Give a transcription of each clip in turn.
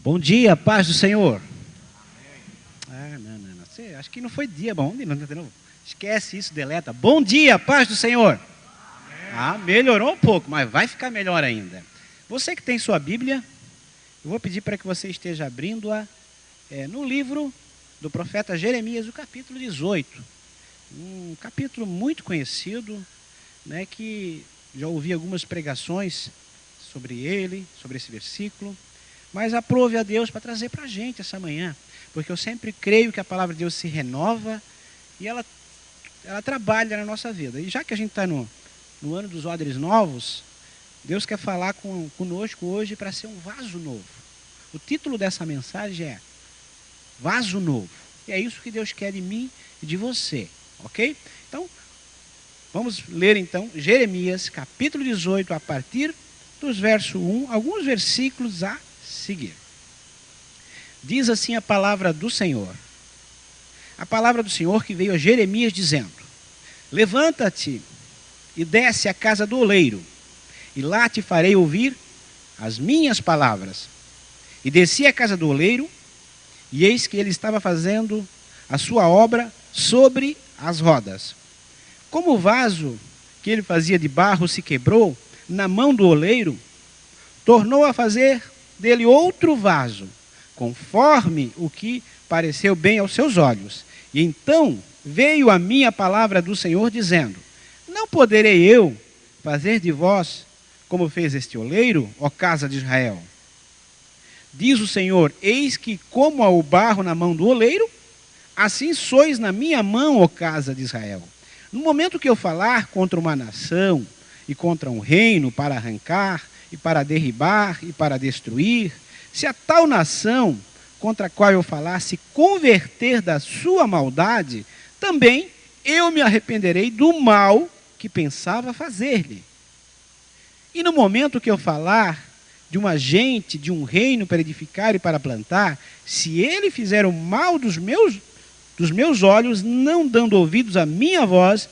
Bom dia, paz do Senhor. Não. Acho que não foi dia bom. Não. Esquece isso, deleta. Bom dia, paz do Senhor. Melhorou um pouco, mas vai ficar melhor ainda. Você que tem sua Bíblia, eu vou pedir para que você esteja abrindo-a no livro do profeta Jeremias, o capítulo 18. Um capítulo muito conhecido, né, que já ouvi algumas pregações sobre ele, sobre esse versículo. Mas aprove a Deus para trazer para a gente essa manhã, porque eu sempre creio que a palavra de Deus se renova e ela trabalha na nossa vida. E já que a gente está no ano dos odres novos, Deus quer falar conosco hoje para ser um vaso novo. O título dessa mensagem é Vaso Novo. E é isso que Deus quer de mim e de você, ok? Então, vamos ler então Jeremias capítulo 18, a partir dos versos 1, alguns versículos a seguir. Diz assim a palavra do Senhor. A palavra do Senhor que veio a Jeremias dizendo: levanta-te e desce à casa do oleiro, e lá te farei ouvir as minhas palavras. E desci à casa do oleiro, e eis que ele estava fazendo a sua obra sobre as rodas. Como o vaso que ele fazia de barro se quebrou na mão do oleiro, tornou a fazer dele outro vaso, conforme o que pareceu bem aos seus olhos. E então veio a mim a palavra do Senhor, dizendo: não poderei eu fazer de vós como fez este oleiro, ó casa de Israel? Diz o Senhor: eis que como o barro na mão do oleiro, assim sois na minha mão, ó casa de Israel. No momento que eu falar contra uma nação e contra um reino para arrancar, e para derribar, e para destruir, se a tal nação contra a qual eu falar se converter da sua maldade, também eu me arrependerei do mal que pensava fazer-lhe. E no momento que eu falar de uma gente, de um reino para edificar e para plantar, se ele fizer o mal dos meus olhos, não dando ouvidos à minha voz,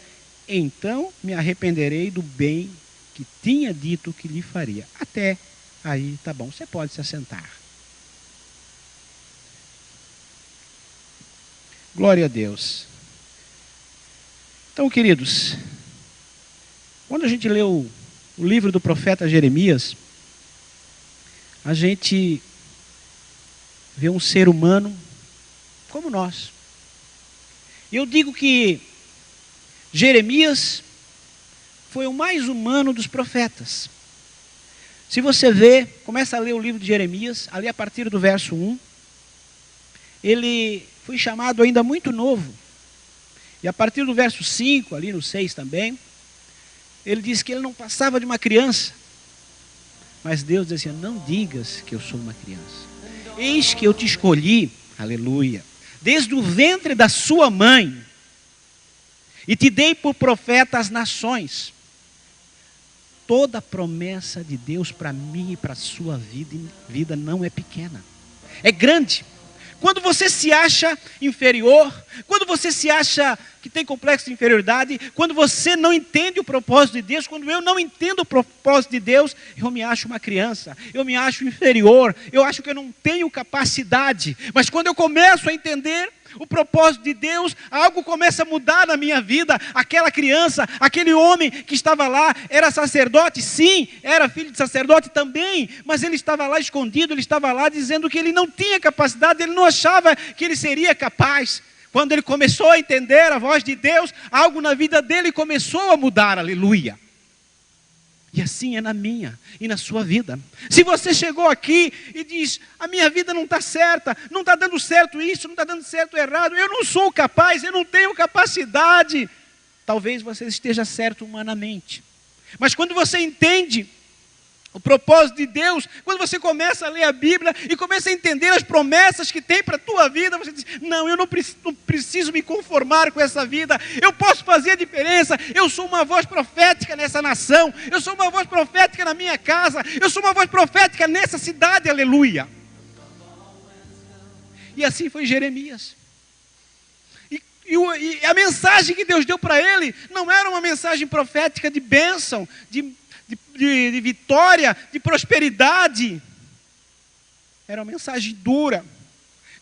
então me arrependerei do bem que tinha dito que lhe faria. Até aí, tá bom, você pode se assentar. Glória a Deus. Então, queridos, quando a gente lê o livro do profeta Jeremias, a gente vê um ser humano como nós. E eu digo que Jeremias foi o mais humano dos profetas. Se você vê, começa a ler o livro de Jeremias, ali a partir do verso 1, ele foi chamado ainda muito novo. E a partir do verso 5, ali no 6 também, ele diz que ele não passava de uma criança. Mas Deus dizia assim: não digas que eu sou uma criança. Eis que eu te escolhi, aleluia, desde o ventre da sua mãe, e te dei por profeta às nações. Toda promessa de Deus para mim e para a sua vida não é pequena, é grande. Quando você se acha inferior, quando você se acha que tem complexo de inferioridade, quando você não entende o propósito de Deus, quando eu não entendo o propósito de Deus, eu me acho uma criança, eu me acho inferior, eu acho que eu não tenho capacidade. Mas quando eu começo a entender o propósito de Deus, algo começa a mudar na minha vida. Aquela criança, aquele homem que estava lá, era sacerdote? Sim. Era filho de sacerdote também, mas ele estava lá escondido, ele estava lá dizendo que ele não tinha capacidade, ele não achava que ele seria capaz. Quando ele começou a entender a voz de Deus, algo na vida dele começou a mudar, aleluia. E assim é na minha e na sua vida. Se você chegou aqui e diz: a minha vida não está certa, não está dando certo isso, não está dando certo errado, eu não sou capaz, eu não tenho capacidade. Talvez você esteja certo humanamente. Mas quando você entende o propósito de Deus, quando você começa a ler a Bíblia e começa a entender as promessas que tem para a tua vida, você diz: não, eu não preciso me conformar com essa vida, eu posso fazer a diferença, eu sou uma voz profética nessa nação, eu sou uma voz profética na minha casa, eu sou uma voz profética nessa cidade, aleluia. E assim foi Jeremias. E a mensagem que Deus deu para ele não era uma mensagem profética de bênção, de vitória, de prosperidade. Era uma mensagem dura,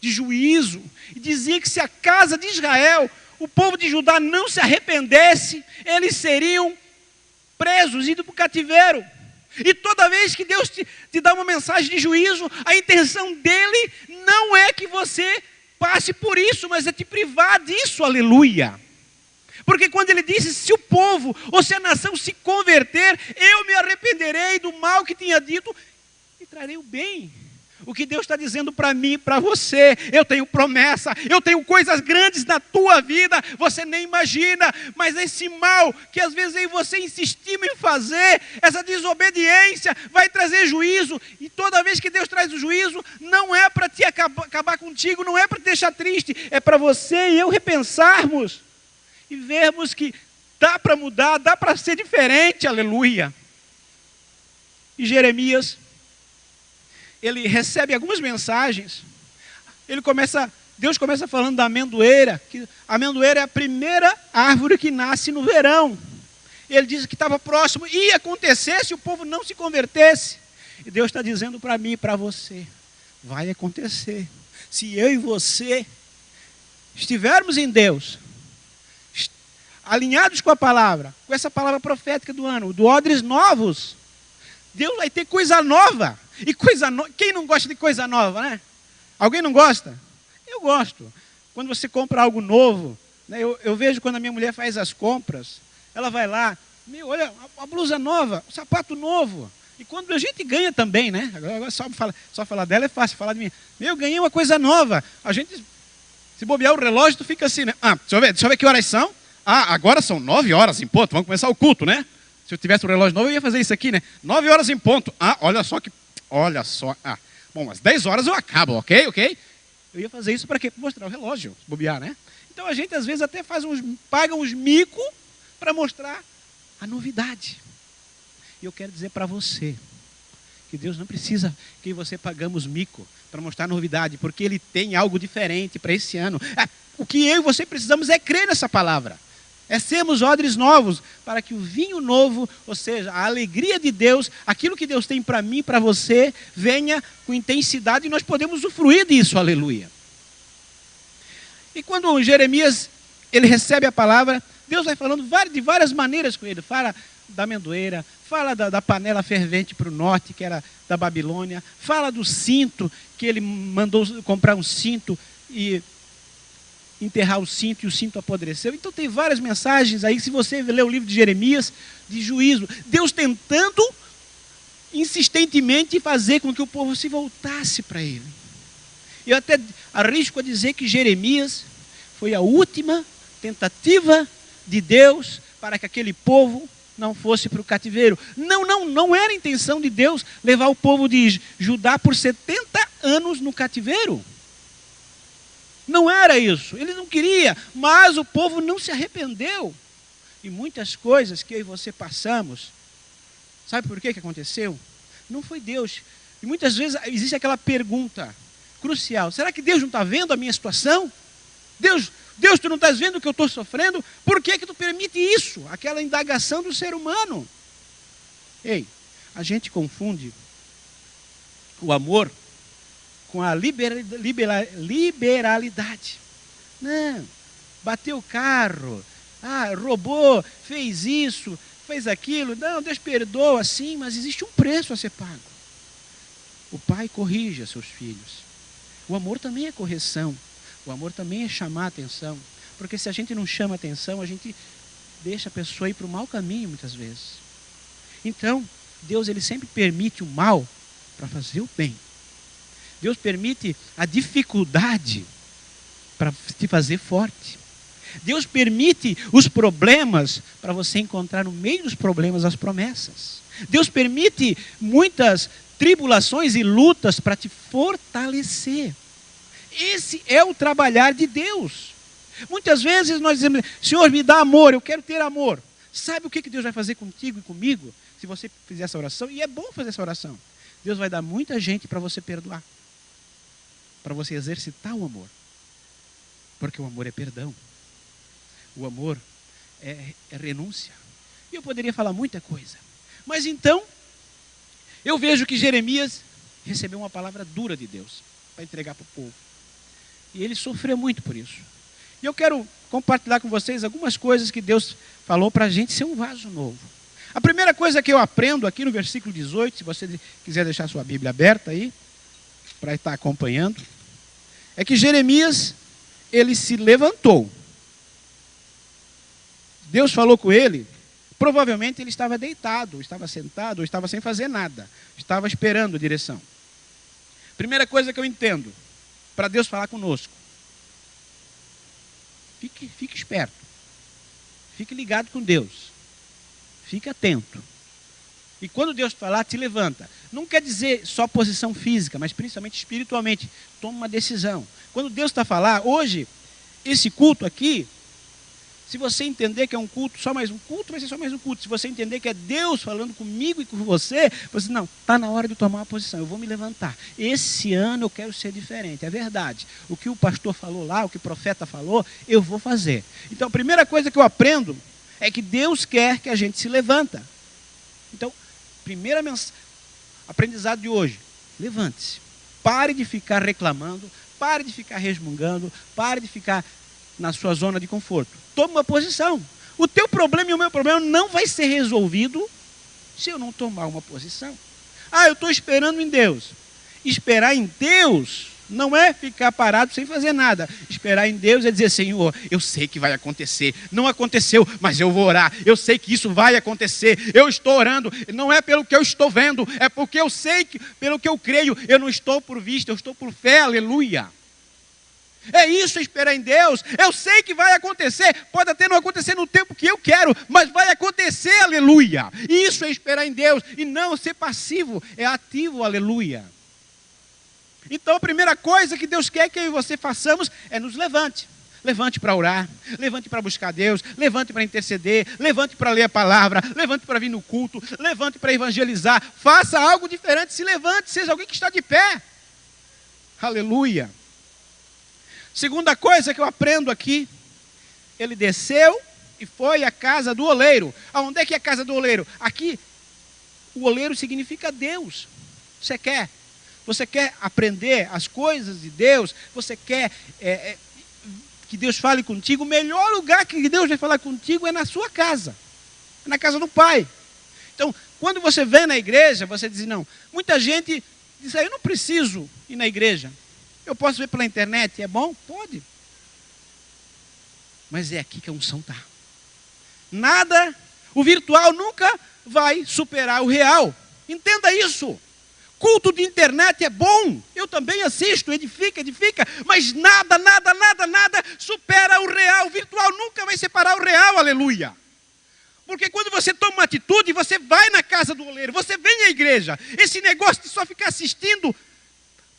de juízo, e dizia que se a casa de Israel, o povo de Judá não se arrependesse, eles seriam presos, indo para o cativeiro. E toda vez que Deus te dá uma mensagem de juízo, a intenção dele não é que você passe por isso, mas é te privar disso, aleluia. Porque quando ele disse, se o povo ou se a nação se converter, eu me arrependerei do mal que tinha dito e trarei o bem. O que Deus está dizendo para mim, para você, eu tenho promessa, eu tenho coisas grandes na tua vida, você nem imagina, mas esse mal que às vezes aí você insistiu em fazer, essa desobediência vai trazer juízo, e toda vez que Deus traz o juízo, não é para te acabar contigo, não é para te deixar triste, é para você e eu repensarmos, e vermos que dá para mudar, dá para ser diferente, aleluia. E Jeremias, ele recebe algumas mensagens, Deus começa falando da amendoeira, que a amendoeira é a primeira árvore que nasce no verão. Ele diz que estava próximo, ia acontecer se o povo não se convertesse. E Deus está dizendo para mim e para você, vai acontecer. Se eu e você estivermos em Deus, alinhados com a palavra, com essa palavra profética do ano, do odres novos, Deus vai ter coisa nova. E quem não gosta de coisa nova, né? Alguém não gosta? Eu gosto. Quando você compra algo novo, né? Eu vejo quando a minha mulher faz as compras, ela vai lá, olha, a blusa nova, o sapato novo. E quando a gente ganha também, né? Agora só falar dela é fácil, falar de mim. Eu ganhei uma coisa nova. A gente, se bobear o relógio, tu fica assim, né? Deixa eu ver que horas são. Agora são 9 horas em ponto, vamos começar o culto, né? Se eu tivesse um relógio novo, eu ia fazer isso aqui, né? 9 horas em ponto. Olha só. Bom, às 10 horas eu acabo, ok? Eu ia fazer isso para quê? Para mostrar o relógio, se bobear, né? Então a gente às vezes até paga uns mico para mostrar a novidade. E eu quero dizer para você, que Deus não precisa que você pagamos mico para mostrar novidade, porque Ele tem algo diferente para esse ano. O que eu e você precisamos é crer nessa palavra. É sermos odres novos, para que o vinho novo, ou seja, a alegria de Deus, aquilo que Deus tem para mim e para você, venha com intensidade e nós podemos usufruir disso, aleluia. E quando Jeremias, ele recebe a palavra, Deus vai falando de várias maneiras com ele. Fala da amendoeira, fala da panela fervente para o norte, que era da Babilônia, fala do cinto, que ele mandou comprar um cinto e enterrar o cinto, e o cinto apodreceu. Então tem várias mensagens aí, se você ler o livro de Jeremias, de juízo, Deus tentando insistentemente fazer com que o povo se voltasse para ele. Eu até arrisco a dizer que Jeremias foi a última tentativa de Deus para que aquele povo não fosse para o cativeiro. Não era a intenção de Deus levar o povo de Judá por 70 anos no cativeiro. Não era isso, ele não queria, mas o povo não se arrependeu. E muitas coisas que eu e você passamos, sabe por que aconteceu? Não foi Deus. E muitas vezes existe aquela pergunta crucial, será que Deus não está vendo a minha situação? Deus, tu não estás vendo o que eu estou sofrendo? Por que tu permite isso? Aquela indagação do ser humano. Ei, a gente confunde o amor com a liberalidade. Não, bateu o carro, roubou, fez isso, fez aquilo. Não, Deus perdoa, sim, mas existe um preço a ser pago. O pai corrige a seus filhos. O amor também é correção. O amor também é chamar a atenção. Porque se a gente não chama a atenção, a gente deixa a pessoa ir para o mau caminho muitas vezes. Então, Deus ele sempre permite o mal para fazer o bem. Deus permite a dificuldade para te fazer forte. Deus permite os problemas para você encontrar no meio dos problemas as promessas. Deus permite muitas tribulações e lutas para te fortalecer. Esse é o trabalhar de Deus. Muitas vezes nós dizemos, Senhor, me dá amor, eu quero ter amor. Sabe o que Deus vai fazer contigo e comigo? Se você fizer essa oração, e é bom fazer essa oração. Deus vai dar muita gente para você perdoar. Para você exercitar o amor. Porque o amor é perdão. O amor é renúncia. E eu poderia falar muita coisa. Mas então, eu vejo que Jeremias, recebeu uma palavra dura de Deus para entregar para o povo. E ele sofreu muito por isso. E eu quero compartilhar com vocês algumas coisas que Deus falou para a gente ser um vaso novo. A primeira coisa que eu aprendo aqui no versículo 18, se você quiser deixar sua Bíblia aberta aí, para estar acompanhando, é que Jeremias, ele se levantou. Deus falou com ele, provavelmente ele estava deitado, estava sentado, ou estava sem fazer nada, estava esperando a direção. Primeira coisa que eu entendo, para Deus falar conosco, fique esperto, fique ligado com Deus, fique atento. E quando Deus falar, te levanta. Não quer dizer só posição física, mas principalmente espiritualmente. Toma uma decisão. Quando Deus está a falar, hoje, esse culto aqui, se você entender que é um culto, só mais um culto, vai ser só mais um culto. Se você entender que é Deus falando comigo e com você, você não, está na hora de tomar uma posição, eu vou me levantar. Esse ano eu quero ser diferente, é verdade. O que o pastor falou lá, o que o profeta falou, eu vou fazer. Então a primeira coisa que eu aprendo é que Deus quer que a gente se levanta. Então, primeira aprendizado de hoje, levante-se. Pare de ficar reclamando, pare de ficar resmungando, pare de ficar na sua zona de conforto. Tome uma posição. O teu problema e o meu problema não vai ser resolvido se eu não tomar uma posição. Ah, eu estou esperando em Deus. Esperar em Deus não é ficar parado sem fazer nada. Esperar em Deus é dizer, Senhor, eu sei que vai acontecer. Não aconteceu, mas eu vou orar. Eu sei que isso vai acontecer. Eu estou orando. Não é pelo que eu estou vendo. É porque eu sei que, pelo que eu creio, eu não estou por vista, eu estou por fé. Aleluia. É isso, esperar em Deus. Eu sei que vai acontecer. Pode até não acontecer no tempo que eu quero, mas vai acontecer, aleluia. Isso é esperar em Deus. E não ser passivo, é ativo, aleluia. Então a primeira coisa que Deus quer que eu e você façamos é nos levante. Levante para orar, levante para buscar Deus, levante para interceder, levante para ler a palavra, levante para vir no culto, levante para evangelizar. Faça algo diferente, se levante, seja alguém que está de pé. Aleluia. Segunda coisa que eu aprendo aqui, ele desceu e foi à casa do oleiro. Aonde é que é a casa do oleiro? Aqui, o oleiro significa Deus. Você quer aprender as coisas de Deus? Você quer que Deus fale contigo? O melhor lugar que Deus vai falar contigo é na sua casa, é na casa do Pai. Então, quando você vem na igreja, você diz, não, muita gente diz, eu não preciso ir na igreja. Eu posso ver pela internet, é bom? Pode. Mas é aqui que a unção está. Nada, o virtual nunca vai superar o real. Entenda isso. Culto de internet é bom. Eu também assisto, edifica. Mas nada supera o real. O virtual nunca vai separar o real, aleluia. Porque quando você toma uma atitude, você vai na casa do oleiro, você vem à igreja. Esse negócio de só ficar assistindo...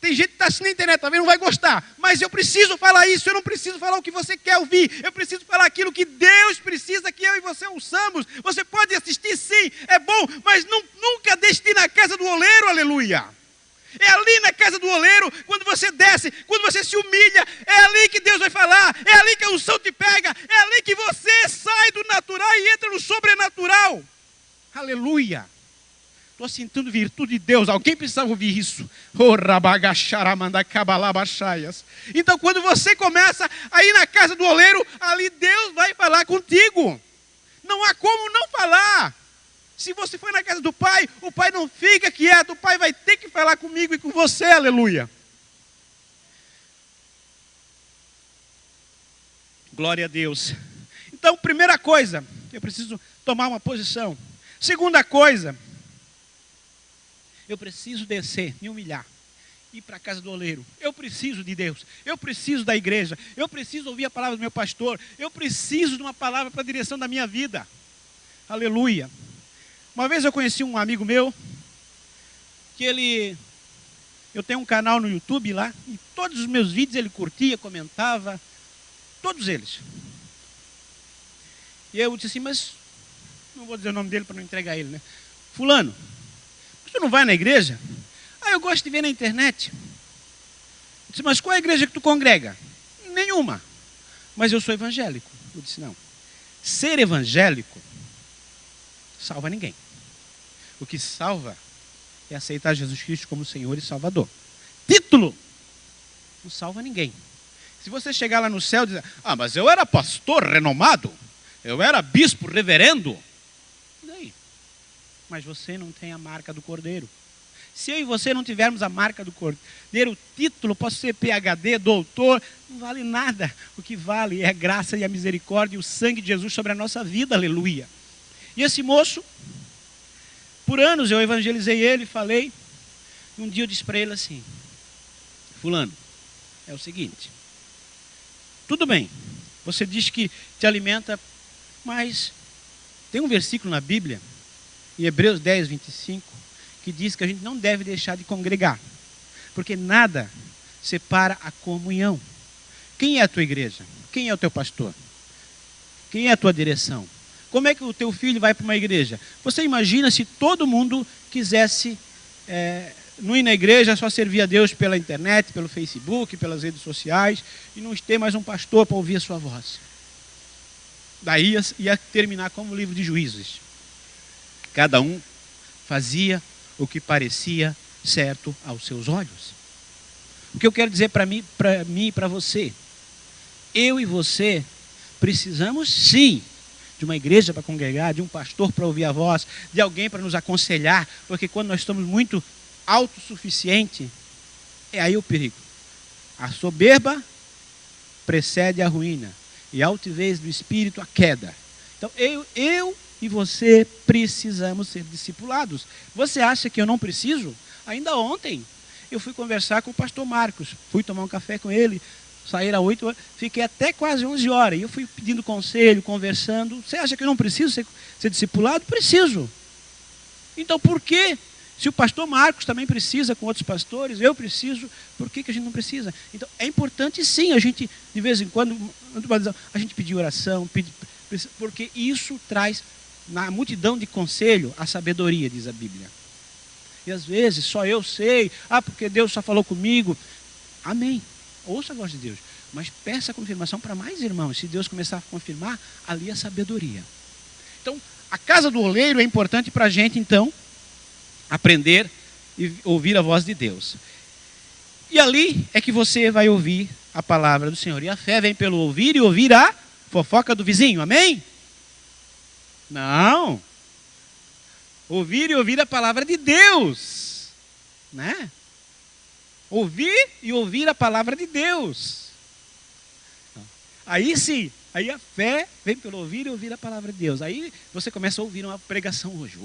Tem gente que está assistindo na internet, talvez não vai gostar. Mas eu preciso falar isso, eu não preciso falar o que você quer ouvir. Eu preciso falar aquilo que Deus precisa que eu e você ouçamos. Você pode assistir sim, é bom, mas nunca deixe de ir na casa do oleiro, aleluia. É ali na casa do oleiro, quando você desce, quando você se humilha, é ali que Deus vai falar, é ali que a unção te pega, é ali que você sai do natural e entra no sobrenatural. Aleluia. Estou sentindo virtude de Deus. Alguém precisava ouvir isso. Então, quando você começa a ir na casa do oleiro, ali Deus vai falar contigo. Não há como não falar. Se você for na casa do Pai, o Pai não fica quieto. O Pai vai ter que falar comigo e com você. Aleluia. Glória a Deus. Então, primeira coisa, eu preciso tomar uma posição. Segunda coisa, eu preciso descer, me humilhar, ir para a casa do oleiro. Eu preciso de Deus, eu preciso da igreja, eu preciso ouvir a palavra do meu pastor, eu preciso de uma palavra para a direção da minha vida. Aleluia. Uma vez eu conheci um amigo meu, que eu tenho um canal no YouTube lá, e todos os meus vídeos ele curtia, comentava, todos eles. E eu disse assim, mas, não vou dizer o nome dele para não entregar ele, né? Fulano, tu não vai na igreja? Ah, eu gosto de ver na internet. Eu disse, mas qual é a igreja que tu congrega? Nenhuma. Mas eu sou evangélico. Eu disse, não. Ser evangélico salva ninguém. O que salva é aceitar Jesus Cristo como Senhor e Salvador. Título não salva ninguém. Se você chegar lá no céu e dizer, mas eu era pastor renomado, eu era bispo reverendo, e daí? Mas você não tem a marca do Cordeiro. Se eu e você não tivermos a marca do Cordeiro, o título, posso ser PhD, doutor, não vale nada. O que vale é a graça e a misericórdia e o sangue de Jesus sobre a nossa vida, aleluia. E esse moço, por anos eu evangelizei ele, falei, e um dia eu disse para ele assim, fulano, é o seguinte, tudo bem, você diz que te alimenta, mas tem um versículo na Bíblia, em Hebreus 10, 25, que diz que a gente não deve deixar de congregar, porque nada separa a comunhão. Quem é a tua igreja? Quem é o teu pastor? Quem é a tua direção? Como é que o teu filho vai para uma igreja? Você imagina se todo mundo quisesse não ir na igreja, só servir a Deus pela internet, pelo Facebook, pelas redes sociais, e não ter mais um pastor para ouvir a sua voz. Daí ia terminar como o livro de Juízes. Cada um fazia o que parecia certo aos seus olhos. O que eu quero dizer para mim e para você, eu e você precisamos sim de uma igreja para congregar, de um pastor para ouvir a voz, de alguém para nos aconselhar, porque quando nós estamos muito autossuficientes, é aí o perigo. A soberba precede a ruína, e a altivez do espírito a queda. Então eu e você precisamos ser discipulados. Você acha que eu não preciso? Ainda ontem eu fui conversar com o pastor Marcos, fui tomar um café com ele, sair às 8 horas, fiquei até quase 11 horas, e eu fui pedindo conselho, conversando. Você acha que eu não preciso ser discipulado? Preciso. Então por que, se o pastor Marcos também precisa com outros pastores, eu preciso, por que a gente não precisa? Então é importante sim, a gente de vez em quando, a gente pedir oração, porque isso traz na multidão de conselho a sabedoria, diz a Bíblia. E às vezes só eu sei, porque Deus só falou comigo. Amém. Ouça a voz de Deus, mas peça a confirmação para mais irmãos. Se Deus começar a confirmar, ali a sabedoria. Então, a casa do oleiro é importante para a gente, então, aprender e ouvir a voz de Deus. E ali é que você vai ouvir a palavra do Senhor. E a fé vem pelo ouvir e ouvir a fofoca do vizinho, amém? Não. Ouvir e ouvir a palavra de Deus, né? Ouvir e ouvir a palavra de Deus. Aí sim, aí a fé vem pelo ouvir e ouvir a palavra de Deus. Aí você começa a ouvir uma pregação hoje,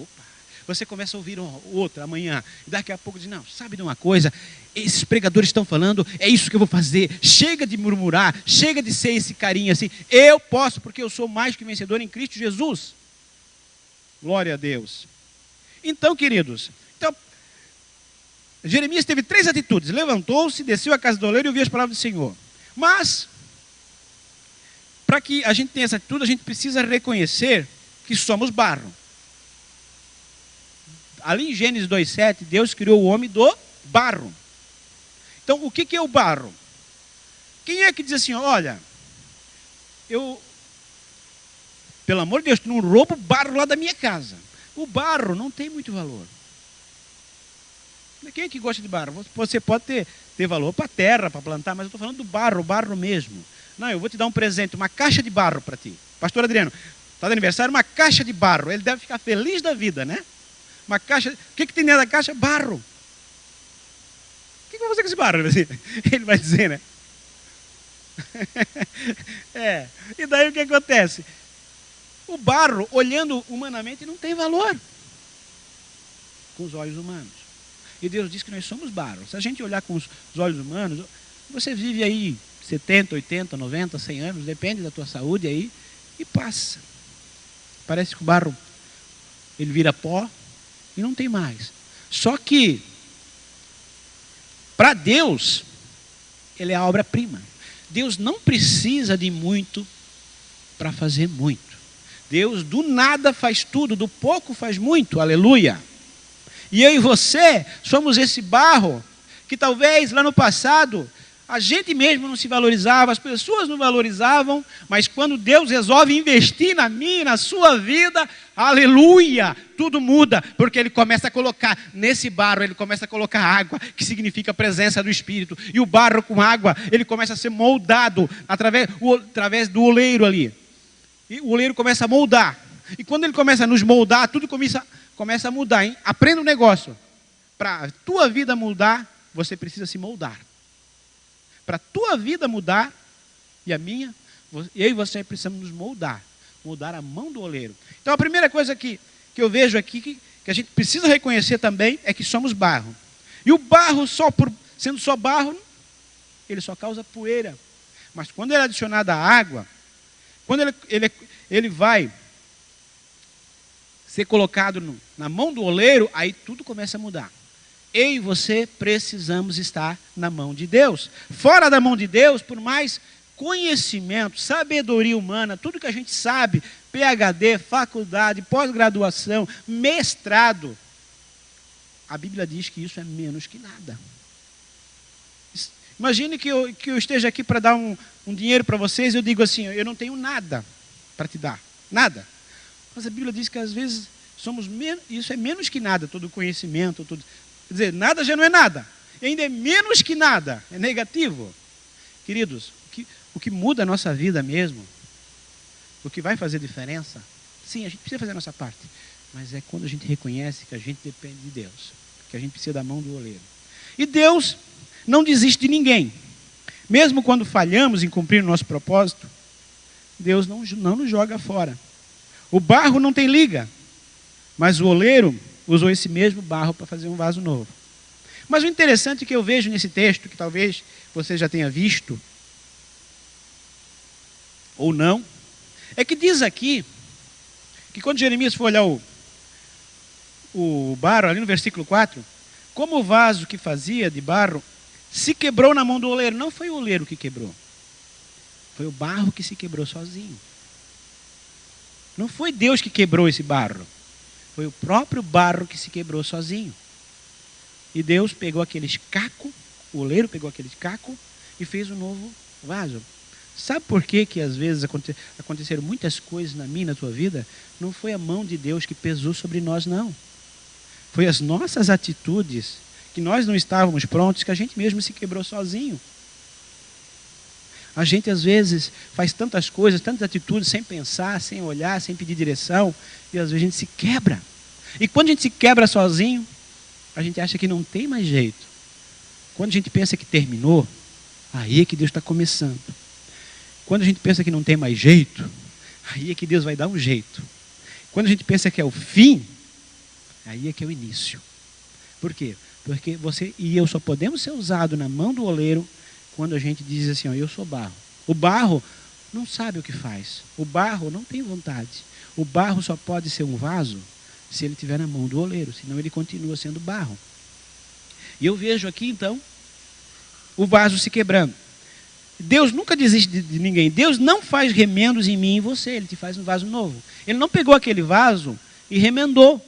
você começa a ouvir outra amanhã, e daqui a pouco diz, não, sabe de uma coisa, esses pregadores estão falando, é isso que eu vou fazer, chega de murmurar, chega de ser esse carinha assim, eu posso porque eu sou mais que vencedor em Cristo Jesus. Glória a Deus. Então, queridos, Jeremias teve 3 atitudes. Levantou-se, desceu à casa do oleiro e ouviu as palavras do Senhor. Mas, para que a gente tenha essa atitude, a gente precisa reconhecer que somos barro. Ali em Gênesis 2,7, Deus criou o homem do barro. Então, o que é o barro? Quem é que diz assim, olha, pelo amor de Deus, não roubo o barro lá da minha casa. O barro não tem muito valor. Quem é que gosta de barro? Você pode ter valor para a terra, para plantar, mas eu estou falando do barro, o barro mesmo. Não, eu vou te dar um presente, uma caixa de barro para ti. Pastor Adriano, está de aniversário, uma caixa de barro. Ele deve ficar feliz da vida, né? Uma caixa, o que tem dentro da caixa? Barro. O que eu vou fazer com esse barro? Ele vai dizer, né? E daí o que acontece? O barro, olhando humanamente, não tem valor com os olhos humanos. E Deus diz que nós somos barro. Se a gente olhar com os olhos humanos, você vive aí 70, 80, 90, 100 anos, depende da tua saúde aí, e passa. Parece que o barro, ele vira pó e não tem mais. Só que, para Deus, ele é a obra-prima. Deus não precisa de muito para fazer muito. Deus do nada faz tudo, do pouco faz muito, aleluia. E eu e você somos esse barro que talvez lá no passado A gente mesmo não se valorizava, as pessoas não valorizavam, mas quando Deus resolve investir na minha e na sua vida, aleluia, tudo muda, porque Ele começa a colocar nesse barro, Ele começa a colocar água, que significa a presença do Espírito, e o barro com água, ele começa a ser moldado através do oleiro ali, e o oleiro começa a moldar, e quando ele começa a nos moldar, tudo começa a mudar, hein? Aprenda um negócio, para a tua vida mudar, você precisa se moldar. Para a tua vida mudar, e a minha, eu e você precisamos nos moldar a mão do oleiro. Então a primeira coisa que eu vejo aqui, que a gente precisa reconhecer também, é que somos barro. E o barro, sendo só barro, ele só causa poeira. Mas quando ele é adicionado à água, quando ele vai ser colocado na mão do oleiro, aí tudo começa a mudar. Eu e você precisamos estar na mão de Deus. Fora da mão de Deus, por mais conhecimento, sabedoria humana, tudo que a gente sabe, PhD, faculdade, pós-graduação, mestrado, a Bíblia diz que isso é menos que nada. Imagine que eu esteja aqui para dar um dinheiro para vocês, eu digo assim, eu não tenho nada para te dar, nada. Mas a Bíblia diz que às vezes isso é menos que nada, todo conhecimento, tudo. Quer dizer, nada já não é nada. E ainda é menos que nada. É negativo. Queridos, o que muda a nossa vida mesmo, o que vai fazer diferença, sim, a gente precisa fazer a nossa parte. Mas é quando a gente reconhece que a gente depende de Deus. Que a gente precisa da mão do oleiro. E Deus não desiste de ninguém. Mesmo quando falhamos em cumprir o nosso propósito, Deus não nos joga fora. O barro não tem liga. Mas o oleiro usou esse mesmo barro para fazer um vaso novo. Mas o interessante que eu vejo nesse texto, que talvez você já tenha visto, ou não, é que diz aqui, que quando Jeremias foi olhar o barro, ali no versículo 4, como o vaso que fazia de barro se quebrou na mão do oleiro. Não foi o oleiro que quebrou, foi o barro que se quebrou sozinho. Não foi Deus que quebrou esse barro. Foi o próprio barro que se quebrou sozinho. E Deus pegou aqueles cacos, o oleiro pegou aqueles cacos e fez um novo vaso. Sabe por que às vezes aconteceram muitas coisas na minha e na tua vida? Não foi a mão de Deus que pesou sobre nós, não. Foi as nossas atitudes, que nós não estávamos prontos, que a gente mesmo se quebrou sozinho. A gente às vezes faz tantas coisas, tantas atitudes, sem pensar, sem olhar, sem pedir direção, e às vezes a gente se quebra. E quando a gente se quebra sozinho, a gente acha que não tem mais jeito. Quando a gente pensa que terminou, aí é que Deus está começando. Quando a gente pensa que não tem mais jeito, aí é que Deus vai dar um jeito. Quando a gente pensa que é o fim, aí é que é o início. Por quê? Porque você e eu só podemos ser usados na mão do oleiro quando a gente diz assim, ó, eu sou barro. O barro não sabe o que faz. O barro não tem vontade. O barro só pode ser um vaso se ele estiver na mão do oleiro, senão ele continua sendo barro. E eu vejo aqui, então, o vaso se quebrando. Deus nunca desiste de ninguém. Deus não faz remendos em mim e em você. Ele te faz um vaso novo. Ele não pegou aquele vaso e remendou.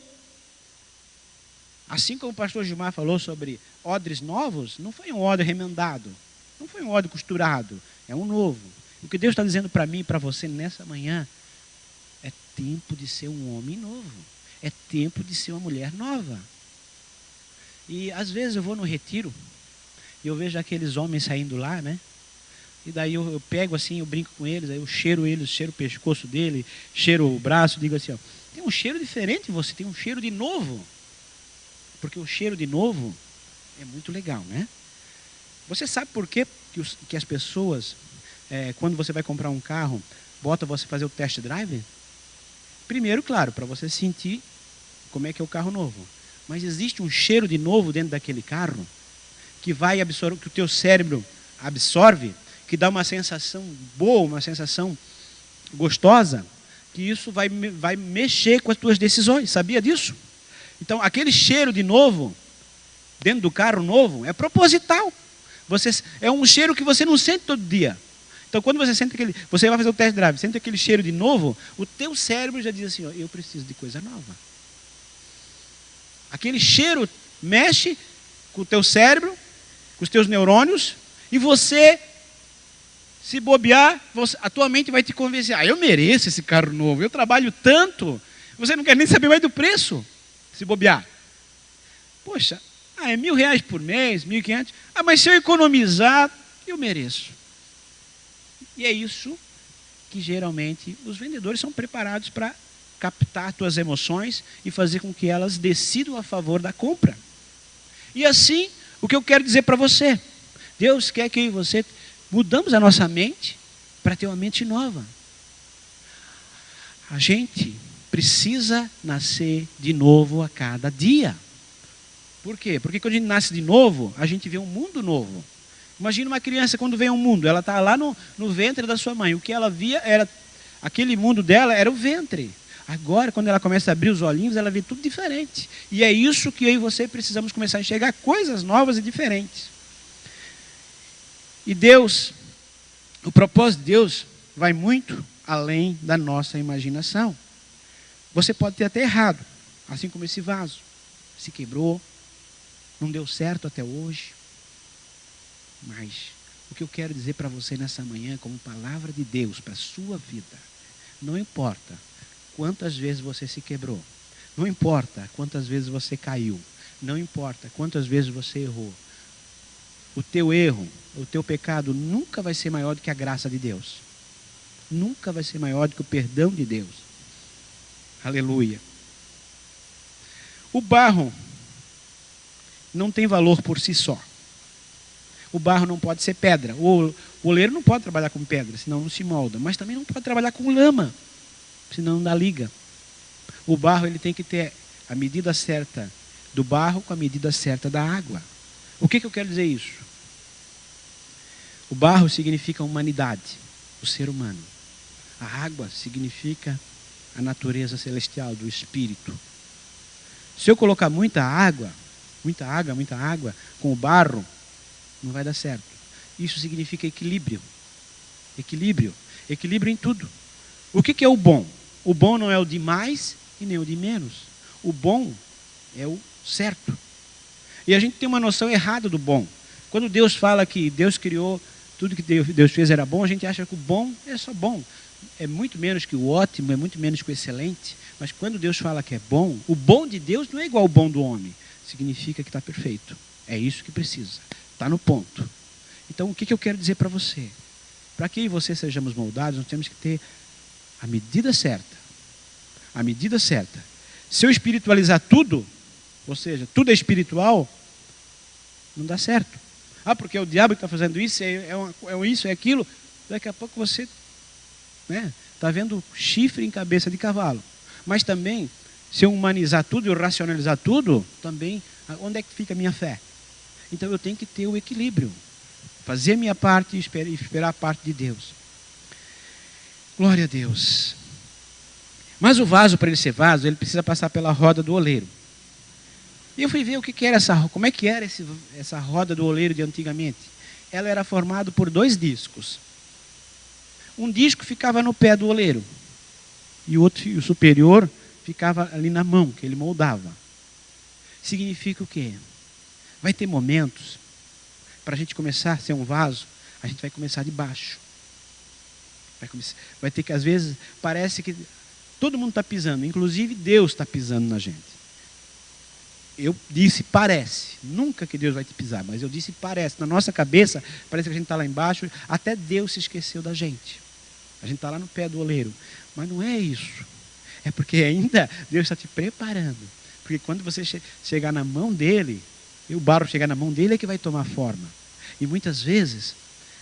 Assim como o pastor Gilmar falou sobre odres novos, não foi um odre remendado. Não foi um odre costurado. É um novo. O que Deus está dizendo para mim e para você nessa manhã é tempo de ser um homem novo. É tempo de ser uma mulher nova. E às vezes eu vou no retiro e eu vejo aqueles homens saindo lá, né? E daí eu pego assim, eu brinco com eles, aí eu cheiro eles, cheiro o pescoço dele, cheiro o braço, digo assim, ó, tem um cheiro diferente em você, tem um cheiro de novo. Porque o cheiro de novo é muito legal, né? Você sabe por quê que as pessoas, quando você vai comprar um carro, bota você fazer o test drive? Primeiro, claro, para você sentir como é que é o carro novo. Mas existe um cheiro de novo dentro daquele carro que vai absorver, que o teu cérebro absorve, que dá uma sensação boa, uma sensação gostosa, que isso vai mexer com as tuas decisões. Sabia disso? Então, aquele cheiro de novo, dentro do carro novo, é proposital. É um cheiro que você não sente todo dia. Então, quando você sente você vai fazer o test drive, sente aquele cheiro de novo, o teu cérebro já diz assim, ó, eu preciso de coisa nova. Aquele cheiro mexe com o teu cérebro, com os teus neurônios, E você, se bobear, a tua mente vai te convencer. Eu mereço esse carro novo, eu trabalho tanto. Você não quer nem saber mais do preço, se bobear. Poxa, é R$1.000 por mês, 1.500. Mas se eu economizar, eu mereço. E é isso que geralmente os vendedores são preparados para captar tuas emoções e fazer com que elas decidam a favor da compra. E assim, o que eu quero dizer para você, Deus quer que eu e você mudamos a nossa mente para ter uma mente nova. A gente precisa nascer de novo a cada dia. Por quê? Porque quando a gente nasce de novo, a gente vê um mundo novo. Imagina uma criança quando vem ao mundo, ela está lá no ventre da sua mãe. O que ela via era, aquele mundo dela era o ventre. Agora, quando ela começa a abrir os olhinhos, ela vê tudo diferente. E é isso que eu e você precisamos começar a enxergar, coisas novas e diferentes. E Deus, o propósito de Deus vai muito além da nossa imaginação. Você pode ter até errado, assim como esse vaso. Se quebrou, não deu certo até hoje. Mas o que eu quero dizer para você nessa manhã, como palavra de Deus para a sua vida, não importa quantas vezes você se quebrou, não importa quantas vezes você caiu, não importa quantas vezes você errou, o teu erro, o teu pecado nunca vai ser maior do que a graça de Deus. Nunca vai ser maior do que o perdão de Deus. Aleluia. O barro não tem valor por si só. O barro não pode ser pedra. O oleiro não pode trabalhar com pedra, senão não se molda. Mas também não pode trabalhar com lama, senão não dá liga. O barro ele tem que ter a medida certa do barro com a medida certa da água. O que eu quero dizer isso? O barro significa a humanidade, o ser humano. A água significa a natureza celestial do Espírito. Se eu colocar muita água com o barro, não vai dar certo. Isso significa equilíbrio. Equilíbrio. Equilíbrio em tudo. O que é o bom? O bom não é o de mais e nem o de menos. O bom é o certo. E a gente tem uma noção errada do bom. Quando Deus fala que Deus criou, tudo que Deus fez era bom, a gente acha que o bom é só bom. É muito menos que o ótimo, é muito menos que o excelente. Mas quando Deus fala que é bom, o bom de Deus não é igual ao bom do homem. Significa que está perfeito. É isso que precisa. Está no ponto. Então, o que eu quero dizer para você? Para que eu e você sejamos moldados, nós temos que ter a medida certa. A medida certa. Se eu espiritualizar tudo, ou seja, tudo é espiritual, não dá certo. Porque é o diabo que está fazendo isso, é isso, é aquilo. Daqui a pouco você está vendo chifre em cabeça de cavalo. Mas também, se eu humanizar tudo, eu racionalizar tudo, também, onde é que fica a minha fé? Então eu tenho que ter o equilíbrio. Fazer a minha parte e esperar a parte de Deus. Glória a Deus. Mas o vaso, para ele ser vaso, ele precisa passar pela roda do oleiro. E eu fui ver como é que era essa roda do oleiro de antigamente. Ela era formada por 2 discos. Um disco ficava no pé do oleiro. E o superior ficava ali na mão, que ele moldava. Significa o quê? Vai ter momentos, para a gente começar a ser um vaso, a gente vai começar de baixo. Vai ter que, às vezes, parece que todo mundo está pisando, inclusive Deus está pisando na gente. Eu disse parece, nunca que Deus vai te pisar, mas eu disse parece. Na nossa cabeça, parece que a gente está lá embaixo, até Deus se esqueceu da gente. A gente está lá no pé do oleiro. Mas não é isso. É porque ainda Deus está te preparando. Porque quando você chegar na mão dele, e o barro chegar na mão dele é que vai tomar forma. E muitas vezes,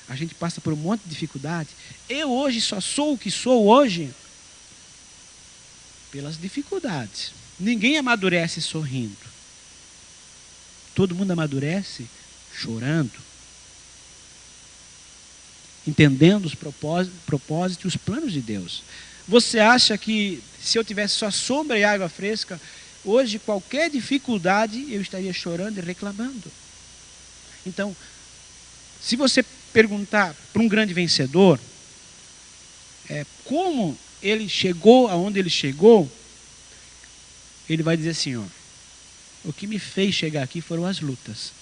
a gente passa por um monte de dificuldade. Eu hoje só sou o que sou hoje pelas dificuldades. Ninguém amadurece sorrindo. Todo mundo amadurece chorando. Entendendo os propósitos e os planos de Deus. Você acha que se eu tivesse só sombra e água fresca, hoje qualquer dificuldade eu estaria chorando e reclamando? Então, se você perguntar para um grande vencedor, como ele chegou aonde ele chegou, ele vai dizer assim, o que me fez chegar aqui foram as lutas.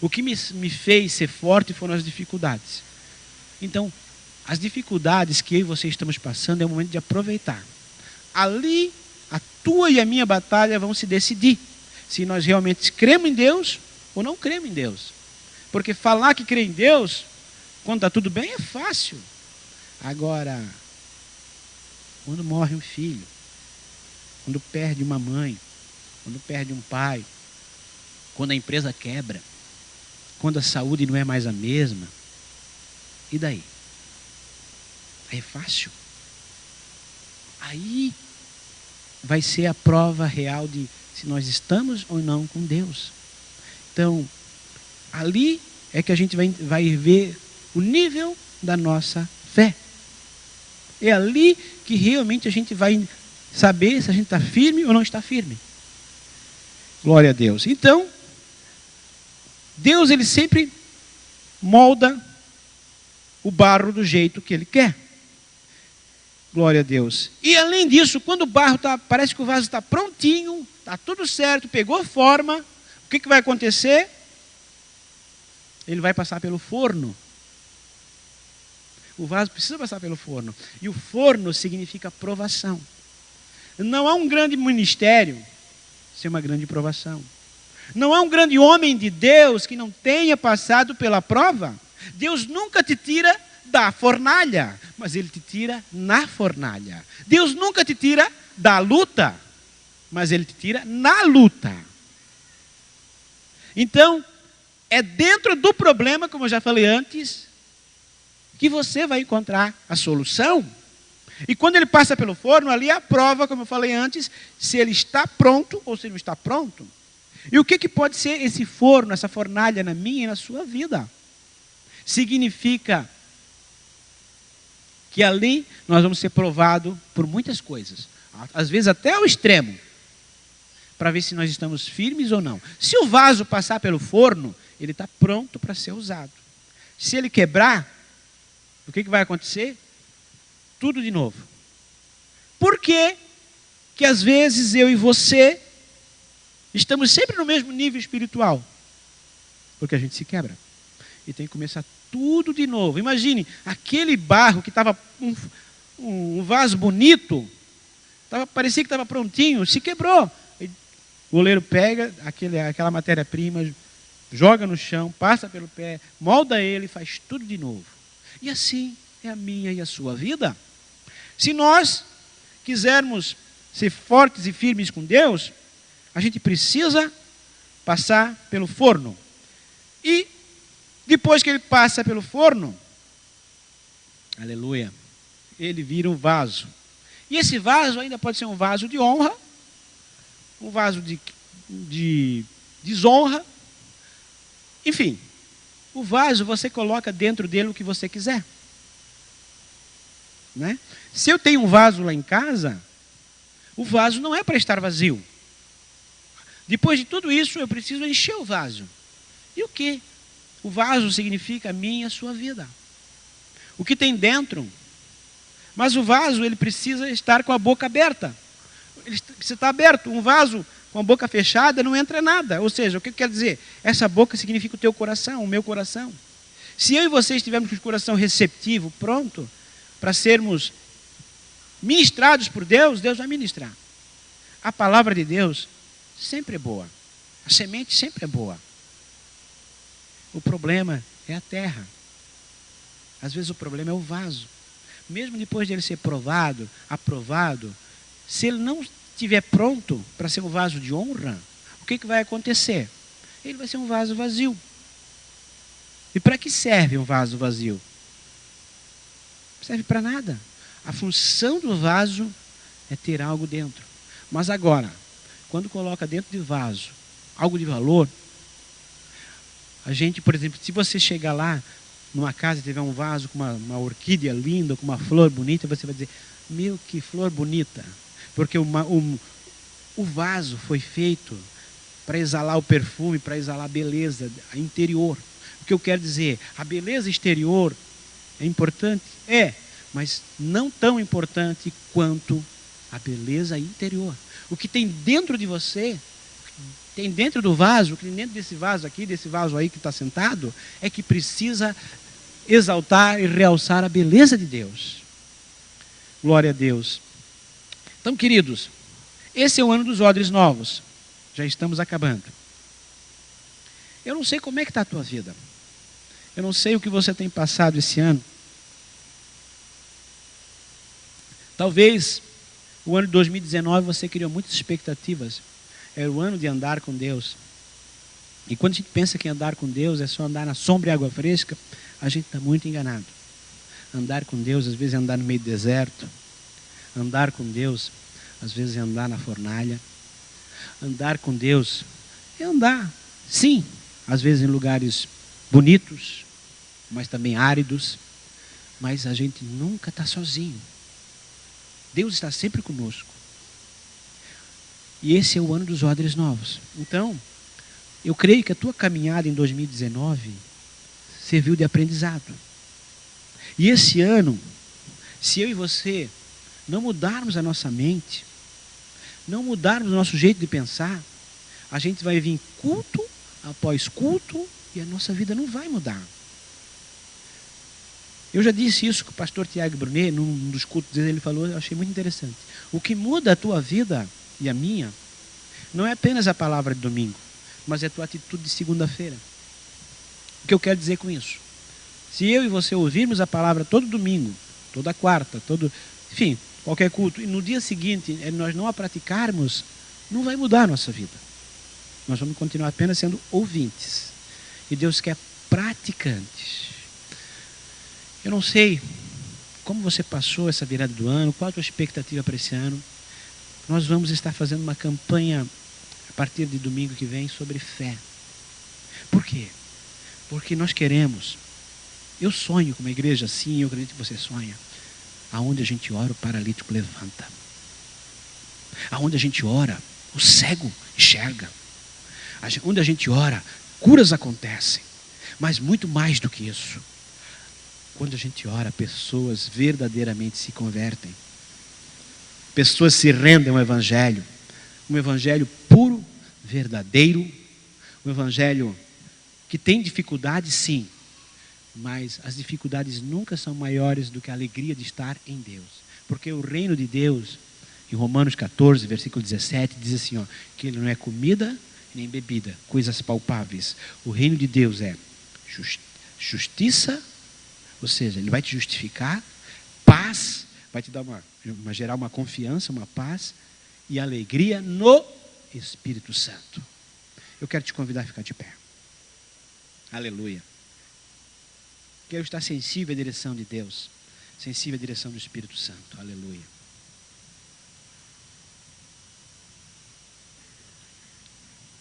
O que me fez ser forte foram as dificuldades. Então, as dificuldades que eu e você estamos passando é o momento de aproveitar. Ali, a tua e a minha batalha vão se decidir se nós realmente cremos em Deus ou não cremos em Deus. Porque falar que crê em Deus, quando está tudo bem, é fácil. Agora, quando morre um filho, quando perde uma mãe, quando perde um pai, quando a empresa quebra, quando a saúde não é mais a mesma, e daí? Aí é fácil. Aí vai ser a prova real de se nós estamos ou não com Deus. Então, ali é que a gente vai ver o nível da nossa fé. É ali que realmente a gente vai saber se a gente está firme ou não está firme. Glória a Deus. Então, Deus, ele sempre molda o barro do jeito que ele quer. Glória a Deus. E além disso, quando o barro parece que o vaso está prontinho, está tudo certo, pegou forma, o que vai acontecer? Ele vai passar pelo forno. O vaso precisa passar pelo forno. E o forno significa provação. Não há um grande ministério sem uma grande provação. Não há um grande homem de Deus que não tenha passado pela prova. Deus nunca te tira da fornalha, mas Ele te tira na fornalha. Deus nunca te tira da luta, mas Ele te tira na luta. Então, é dentro do problema, como eu já falei antes, que você vai encontrar a solução. E quando ele passa pelo forno, ali é a prova, como eu falei antes, se ele está pronto ou se não está pronto. E o que pode ser esse forno, essa fornalha na minha e na sua vida? Significa que ali nós vamos ser provados por muitas coisas. Às vezes até ao extremo. Para ver se nós estamos firmes ou não. Se o vaso passar pelo forno, ele está pronto para ser usado. Se ele quebrar, o que vai acontecer? Tudo de novo. Por que que às vezes eu e você estamos sempre no mesmo nível espiritual? Porque a gente se quebra. E tem que começar tudo de novo. Imagine, aquele barro que estava um vaso bonito, parecia que estava prontinho, se quebrou. O goleiro pega aquela matéria-prima, joga no chão, passa pelo pé, molda ele e faz tudo de novo. E assim é a minha e a sua vida. Se nós quisermos ser fortes e firmes com Deus, a gente precisa passar pelo forno. E depois que ele passa pelo forno, aleluia, ele vira um vaso. E esse vaso ainda pode ser um vaso de honra, um vaso de desonra. Enfim, o vaso você coloca dentro dele o que você quiser. Né? Se eu tenho um vaso lá em casa, o vaso não é para estar vazio. Depois de tudo isso, eu preciso encher o vaso. E o que? O vaso significa a minha e a sua vida. O que tem dentro. Mas o vaso, ele precisa estar com a boca aberta. Ele precisa estar aberto. Um vaso com a boca fechada não entra nada. Ou seja, o que quer dizer? Essa boca significa o teu coração, o meu coração. Se eu e você estivermos com o coração receptivo, pronto, para sermos ministrados por Deus, Deus vai ministrar. A palavra de Deus sempre é boa. A semente sempre é boa. O problema é a terra. Às vezes o problema é o vaso. Mesmo depois de ele ser provado, aprovado, se ele não estiver pronto para ser um vaso de honra, o que vai acontecer? Ele vai ser um vaso vazio. E para que serve um vaso vazio? Não serve para nada. A função do vaso é ter algo dentro. Mas agora, quando coloca dentro de vaso algo de valor, a gente, por exemplo, se você chegar lá numa casa e tiver um vaso com uma orquídea linda, com uma flor bonita, você vai dizer, meu, que flor bonita. Porque o vaso foi feito para exalar o perfume, para exalar a beleza interior. O que eu quero dizer, a beleza exterior é importante? É, mas não tão importante quanto a beleza interior. O que tem dentro de você tem dentro do vaso, que dentro desse vaso aqui, desse vaso aí que está sentado, é que precisa exaltar e realçar a beleza de Deus. Glória a Deus. Então, queridos, esse é o ano dos odres novos. Já estamos acabando. Eu não sei como é que está a tua vida. Eu não sei o que você tem passado esse ano. Talvez o ano de 2019 você criou muitas expectativas. Era o ano de andar com Deus. E quando a gente pensa que andar com Deus é só andar na sombra e água fresca, a gente está muito enganado. Andar com Deus, às vezes, é andar no meio do deserto. Andar com Deus, às vezes, é andar na fornalha. Andar com Deus é andar, sim, às vezes em lugares bonitos, mas também áridos. Mas a gente nunca está sozinho. Deus está sempre conosco. E esse é o ano dos odres novos. Então, eu creio que a tua caminhada em 2019 serviu de aprendizado. E esse ano, se eu e você não mudarmos a nossa mente, não mudarmos o nosso jeito de pensar, a gente vai vir culto após culto e a nossa vida não vai mudar. Eu já disse isso com o pastor Tiago Brunet, num dos cultos dele, ele falou, eu achei muito interessante. O que muda a tua vida e a minha, não é apenas a palavra de domingo, mas é a tua atitude de segunda-feira. O que eu quero dizer com isso? Se eu e você ouvirmos a palavra todo domingo, toda quarta, enfim, qualquer culto, e no dia seguinte nós não a praticarmos, não vai mudar a nossa vida. Nós vamos continuar apenas sendo ouvintes. E Deus quer praticantes. Eu não sei como você passou essa virada do ano, qual a tua expectativa para esse ano. Nós vamos estar fazendo uma campanha a partir de domingo que vem sobre fé. Por quê? Porque nós queremos. Eu sonho com uma igreja assim, eu acredito que você sonha. Aonde a gente ora, o paralítico levanta. Aonde a gente ora, o cego enxerga. Onde a gente ora, curas acontecem. Mas muito mais do que isso. Quando a gente ora, pessoas verdadeiramente se convertem. Pessoas se rendem ao Evangelho. Um Evangelho puro, verdadeiro. Um Evangelho que tem dificuldades, sim. Mas as dificuldades nunca são maiores do que a alegria de estar em Deus. Porque o reino de Deus, em Romanos 14, versículo 17, diz assim, que ele não é comida nem bebida, coisas palpáveis. O reino de Deus é justiça, ou seja, ele vai te justificar, paz, vai te dar gerar uma confiança, uma paz e alegria no Espírito Santo. Eu quero te convidar a ficar de pé. Aleluia. Quero estar sensível à direção de Deus, sensível à direção do Espírito Santo. Aleluia.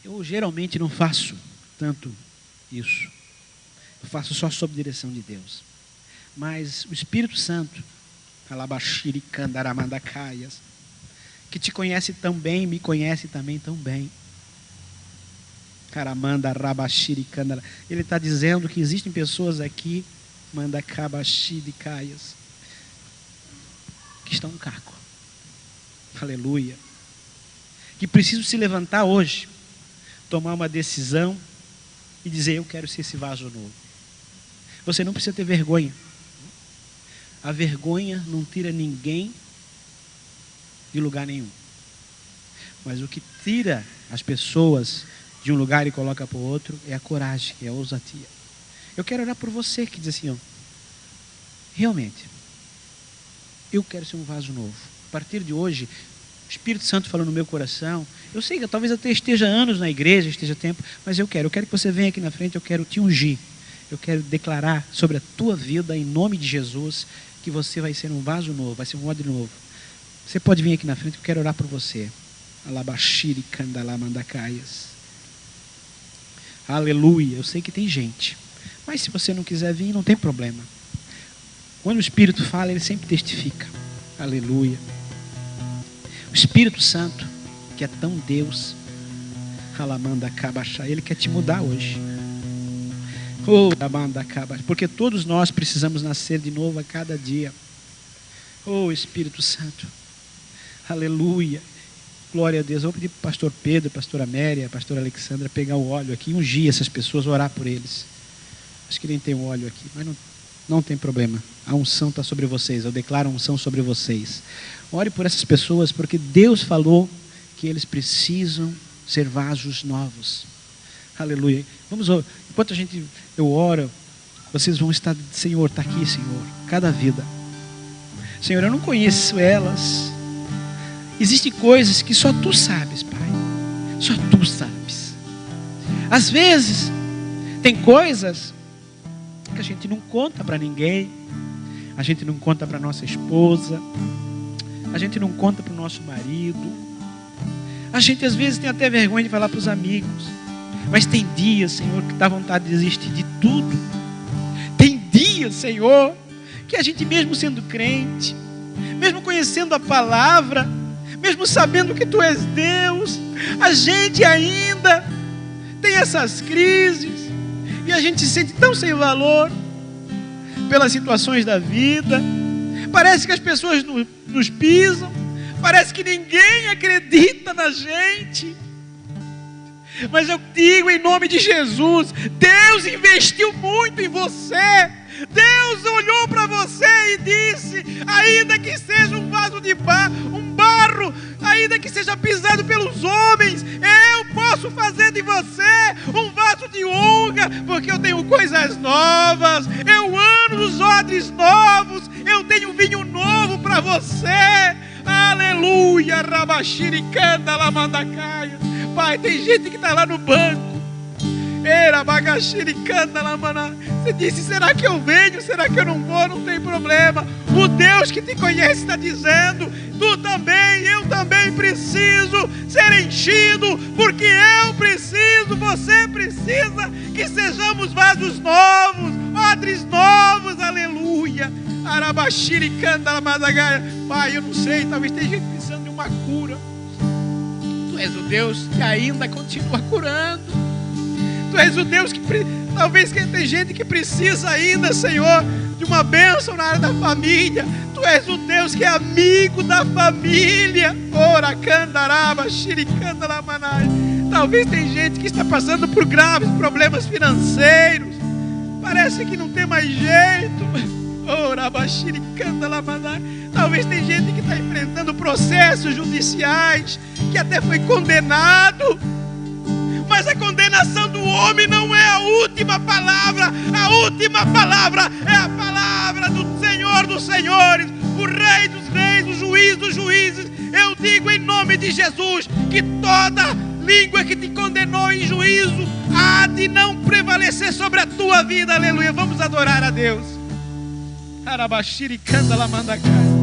Eu geralmente não faço tanto isso. Eu faço só sob direção de Deus. Mas o Espírito Santo, que te conhece tão bem, me conhece também tão bem. Ele está dizendo que existem pessoas aqui, que estão um caco. Aleluia. Que precisam se levantar hoje, tomar uma decisão e dizer, eu quero ser esse vaso novo. Você não precisa ter vergonha. A vergonha não tira ninguém de lugar nenhum. Mas o que tira as pessoas de um lugar e coloca para o outro é a coragem, é a ousadia. Eu quero orar por você que diz assim, realmente, eu quero ser um vaso novo. A partir de hoje, o Espírito Santo falou no meu coração. Eu sei que talvez até esteja anos na igreja, esteja tempo, mas eu quero que você venha aqui na frente, eu quero te ungir. Eu quero declarar sobre a tua vida, em nome de Jesus, que você vai ser um vaso novo, vai ser um odre novo. Você pode vir aqui na frente, eu quero orar por você. Alabashiri kandalamandacaias. Aleluia. Eu sei que tem gente, mas se você não quiser vir, não tem problema. Quando o Espírito fala, ele sempre testifica. Aleluia. O Espírito Santo, que é tão Deus, ele quer te mudar hoje. Porque todos nós precisamos nascer de novo a cada dia. Oh, Espírito Santo, aleluia. Glória a Deus. Eu vou pedir para o pastor Pedro, a pastora Amélia, a pastora Alexandra pegar o óleo aqui e ungir essas pessoas, orar por eles. Acho que nem tem o óleo aqui, mas não tem problema. A unção está sobre vocês. Eu declaro a unção sobre vocês. Ore por essas pessoas, porque Deus falou que eles precisam ser vasos novos. Aleluia. Vamos orar. Enquanto eu oro, vocês vão estar, Senhor, está aqui, Senhor, cada vida. Senhor, eu não conheço elas. Existem coisas que só Tu sabes, Pai. Só Tu sabes. Às vezes, tem coisas que a gente não conta para ninguém. A gente não conta para nossa esposa. A gente não conta para o nosso marido. A gente às vezes tem até vergonha de falar para os amigos. Mas tem dias, Senhor, que dá vontade de desistir de tudo. Tem dias, Senhor, que a gente mesmo sendo crente, mesmo conhecendo a palavra, mesmo sabendo que Tu és Deus, a gente ainda tem essas crises. E a gente se sente tão sem valor pelas situações da vida. Parece que as pessoas nos pisam. Parece que ninguém acredita na gente. Mas eu digo em nome de Jesus, Deus investiu muito em você. Deus olhou para você e disse: ainda que seja um vaso de barro, ainda que seja pisado pelos homens, eu posso fazer de você um vaso de honra, porque eu tenho coisas novas, eu ando nos odres novos, eu tenho vinho novo para você. Aleluia, rabachiricanda, lamandacaia. Pai, tem gente que está lá no banco. Você disse: será que eu venho? Será que eu não vou? Não tem problema. O Deus que te conhece está dizendo: tu também, eu também preciso ser enchido, porque eu preciso, você precisa que sejamos vasos novos, odres novos. Aleluia. Pai, eu não sei, talvez tenha gente precisando de uma cura. Tu és o Deus que ainda continua curando. Tu és o Deus que talvez tem gente que precisa ainda, Senhor, de uma bênção na área da família. Tu és o Deus que é amigo da família. Ora, candaraba, xiricandalamanai. Talvez tem gente que está passando por graves problemas financeiros. Parece que não tem mais jeito. Ora, xiricandalamanai. Talvez tem gente que está enfrentando processos judiciais, que até foi condenado. Mas a condenação do homem não é a última palavra. A última palavra é a palavra do Senhor dos senhores, o Rei dos reis, o Juiz dos juízes. Eu digo em nome de Jesus que toda língua que te condenou em juízo há de não prevalecer sobre a tua vida. Aleluia. Vamos adorar a Deus. Arabashiri canta la mandacai.